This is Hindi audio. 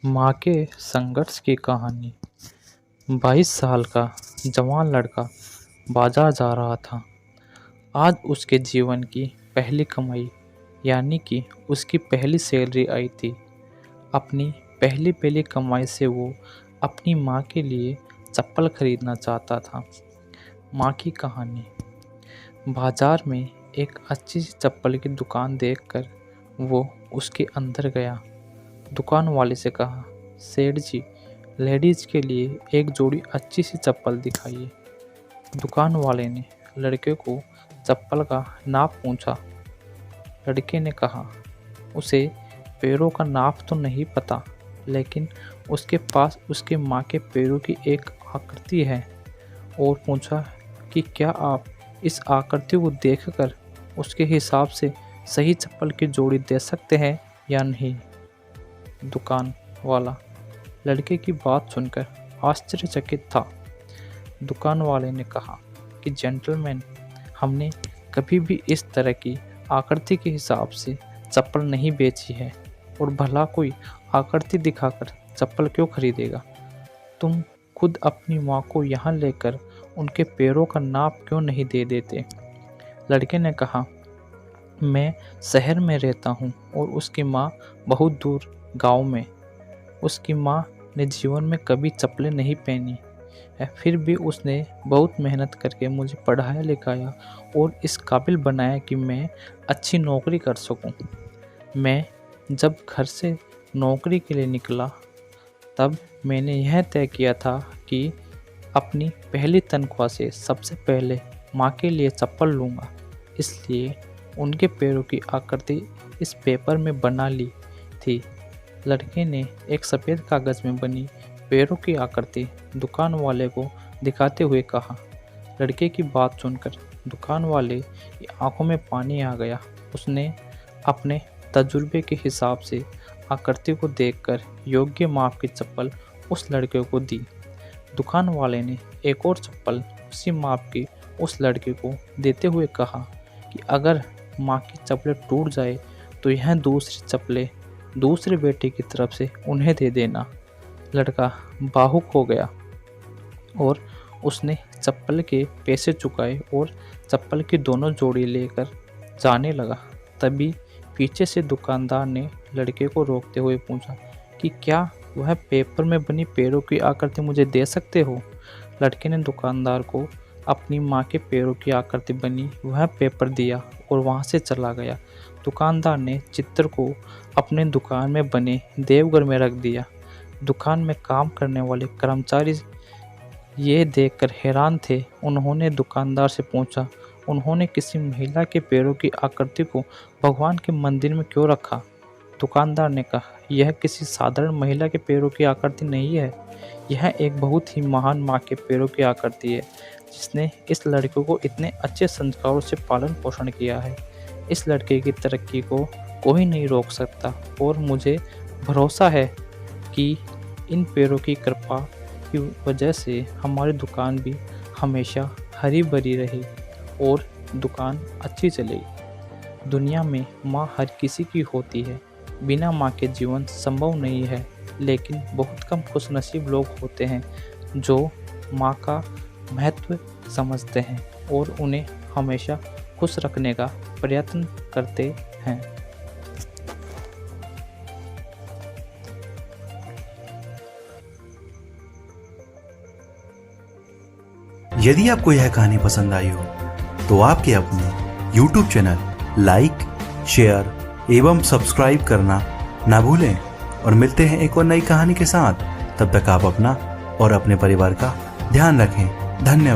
माँ के संघर्ष की कहानी। 22 साल का जवान लड़का बाजार जा रहा था। आज उसके जीवन की पहली कमाई यानी कि उसकी पहली सैलरी आई थी। अपनी पहली कमाई से वो अपनी माँ के लिए चप्पल खरीदना चाहता था। माँ की कहानी। बाजार में एक अच्छी सी चप्पल की दुकान देखकर वो उसके अंदर गया। दुकान वाले से कहा, सेठ जी, लेडीज के लिए एक जोड़ी अच्छी सी चप्पल दिखाइए। दुकान वाले ने लड़के को चप्पल का नाप पूछा। लड़के ने कहा, उसे पैरों का नाप तो नहीं पता, लेकिन उसके पास उसके माँ के पैरों की एक आकृति है। और पूछा कि क्या आप इस आकृति को देखकर उसके हिसाब से सही चप्पल की जोड़ी दे सकते हैं या नहीं। दुकान वाला लड़के की बात सुनकर आश्चर्यचकित था। दुकान वाले ने कहा कि जेंटलमैन, हमने कभी भी इस तरह की आकृति के हिसाब से चप्पल नहीं बेची है, और भला कोई आकृति दिखाकर चप्पल क्यों खरीदेगा। तुम खुद अपनी माँ को यहाँ लेकर उनके पैरों का नाप क्यों नहीं दे देते। लड़के ने कहा, मैं शहर में रहता हूँ और उसकी माँ बहुत दूर गांव में। उसकी माँ ने जीवन में कभी चप्पलें नहीं पहनी है, फिर भी उसने बहुत मेहनत करके मुझे पढ़ाया लिखाया और इस काबिल बनाया कि मैं अच्छी नौकरी कर सकूं। मैं जब घर से नौकरी के लिए निकला तब मैंने यह तय किया था कि अपनी पहली तनख्वाह से सबसे पहले माँ के लिए चप्पल लूँगा। इसलिए उनके पैरों की आकृति इस पेपर में बना ली थी। लड़के ने एक सफ़ेद कागज़ में बनी पैरों की आकृति दुकान वाले को दिखाते हुए कहा। लड़के की बात सुनकर दुकान वाले की आंखों में पानी आ गया। उसने अपने तजुर्बे के हिसाब से आकृति को देखकर योग्य माप की चप्पल उस लड़के को दी। दुकान वाले ने एक और चप्पल उसी माप की उस लड़के को देते हुए कहा कि अगर माँ की चप्पलें टूट जाए तो यह दूसरी चप्पलें दूसरे बेटे की तरफ से उन्हें दे देना। लड़का भावुक हो गया और उसने चप्पल के पैसे चुकाए और चप्पल की दोनों जोड़ी लेकर जाने लगा। तभी पीछे से दुकानदार ने लड़के को रोकते हुए पूछा कि क्या वह पेपर में बनी पैरों की आकृति मुझे दे सकते हो। लड़के ने दुकानदार को अपनी माँ के पैरों की आकृति बनी वह पेपर दिया और वहाँ से चला गया। दुकानदार ने चित्र को अपने दुकान में बने देवघर में रख दिया। दुकान में काम करने वाले कर्मचारी ये देखकर हैरान थे। उन्होंने दुकानदार से पूछा, उन्होंने किसी महिला के पैरों की आकृति को भगवान के मंदिर में क्यों रखा। दुकानदार ने कहा, यह किसी साधारण महिला के पैरों की आकृति नहीं है, यह एक बहुत ही महान माँ के पैरों की आकृति है, जिसने इस लड़के को इतने अच्छे संस्कारों से पालन पोषण किया है। इस लड़के की तरक्की को कोई नहीं रोक सकता और मुझे भरोसा है कि इन पैरों की कृपा की वजह से हमारी दुकान भी हमेशा हरी भरी रही और दुकान अच्छी चलेगी। दुनिया में माँ हर किसी की होती है, बिना माँ के जीवन संभव नहीं है, लेकिन बहुत कम खुशनसीब लोग होते हैं जो माँ का महत्व समझते हैं और उन्हें हमेशा खुश रखने का प्रयत्न करते हैं। यदि आपको यह कहानी पसंद आई हो तो आपके अपने YouTube चैनल लाइक, शेयर एवं सब्सक्राइब करना ना भूलें और मिलते हैं एक और नई कहानी के साथ। तब तक आप अपना और अपने परिवार का ध्यान रखें। धन्यवाद।